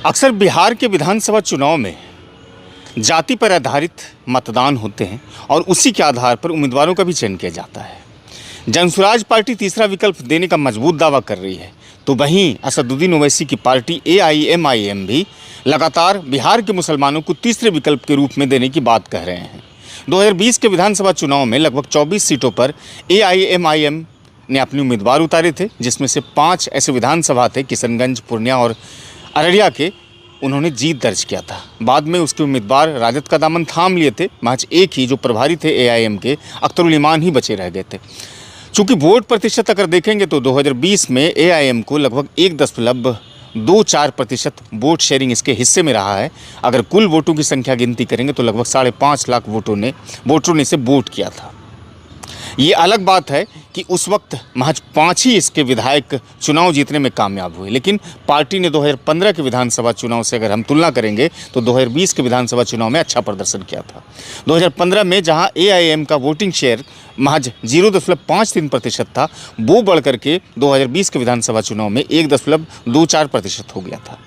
अक्सर बिहार के विधानसभा चुनाव में जाति पर आधारित मतदान होते हैं और उसी के आधार पर उम्मीदवारों का भी चयन किया जाता है। जनसुराज पार्टी तीसरा विकल्प देने का मजबूत दावा कर रही है, तो वहीं असदुद्दीन ओवैसी की पार्टी AIMIM भी लगातार बिहार के मुसलमानों को तीसरे विकल्प के रूप में देने की बात कह रहे हैं। 2020 के विधानसभा चुनाव में लगभग 24 सीटों पर AIMIM ने अपने उम्मीदवार उतारे थे, जिसमें से 5 ऐसे विधानसभा थे किशनगंज, पूर्णिया और अररिया के उन्होंने जीत दर्ज किया था। बाद में उसके उम्मीदवार राजद का दामन थाम लिए थे। महज एक ही जो प्रभारी थे AIM के, अख्तरुल ईमान ही बचे रह गए थे। चूँकि वोट प्रतिशत अगर देखेंगे तो 2020 में AIM को लगभग 1.24% वोट शेयरिंग इसके हिस्से में रहा है। अगर कुल वोटों की संख्या गिनती करेंगे तो लगभग 5.5 लाख वोटरों ने इसे वोट किया था। ये अलग बात है कि उस वक्त महज 5 ही इसके विधायक चुनाव जीतने में कामयाब हुए, लेकिन पार्टी ने 2015 के विधानसभा चुनाव से अगर हम तुलना करेंगे तो 2020 के विधानसभा चुनाव में अच्छा प्रदर्शन किया था। 2015 में जहां AIM का वोटिंग शेयर महज 0.53% था, वो बढ़ करके 2020 के विधानसभा चुनाव में 1.24% हो गया था।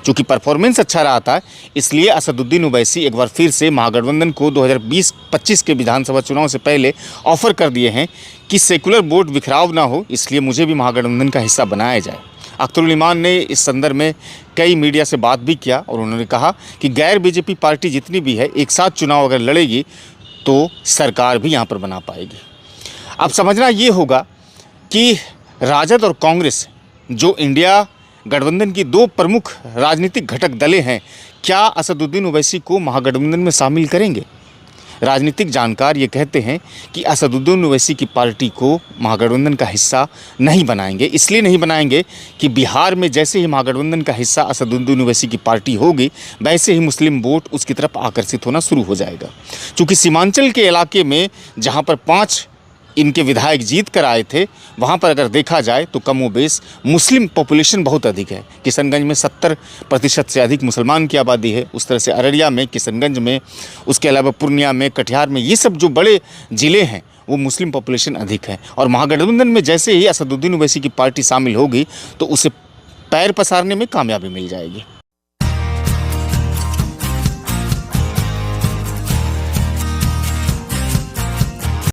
चूँकि परफॉर्मेंस अच्छा रहा था, इसलिए असदुद्दीन ओवैसी एक बार फिर से महागठबंधन को 2020-25 के विधानसभा चुनाव से पहले ऑफर कर दिए हैं कि सेकुलर वोट बिखराव ना हो, इसलिए मुझे भी महागठबंधन का हिस्सा बनाया जाए। अख्तरुल ईमान ने इस संदर्भ में कई मीडिया से बात भी किया और उन्होंने कहा कि गैर BJP पार्टी जितनी भी है, एक साथ चुनाव अगर लड़ेगी तो सरकार भी यहाँ पर बना पाएगी। अब समझना ये होगा कि राजद और कांग्रेस जो इंडिया गठबंधन की 2 प्रमुख राजनीतिक घटक दलें हैं, क्या असदुद्दीन ओवैसी को महागठबंधन में शामिल करेंगे? राजनीतिक जानकार ये कहते हैं कि असदुद्दीन ओवैसी की पार्टी को महागठबंधन का हिस्सा नहीं बनाएंगे। इसलिए नहीं बनाएंगे कि बिहार में जैसे ही महागठबंधन का हिस्सा असदुद्दीन ओवैसी की पार्टी होगी, वैसे ही मुस्लिम वोट उसकी तरफ आकर्षित होना शुरू हो जाएगा। चूँकि सीमांचल के इलाके में जहाँ पर 5 इनके विधायक जीत कर आए थे, वहाँ पर अगर देखा जाए तो कमोबेश मुस्लिम पॉपुलेशन बहुत अधिक है। किशनगंज में 70% से अधिक मुसलमान की आबादी है। उस तरह से अररिया में, किशनगंज में, उसके अलावा पूर्णिया में, कटिहार में, ये सब जो बड़े ज़िले हैं वो मुस्लिम पॉपुलेशन अधिक है। और महागठबंधन में जैसे ही असदुद्दीन ओवैसी की पार्टी शामिल होगी तो उसे पैर पसारने में कामयाबी मिल जाएगी।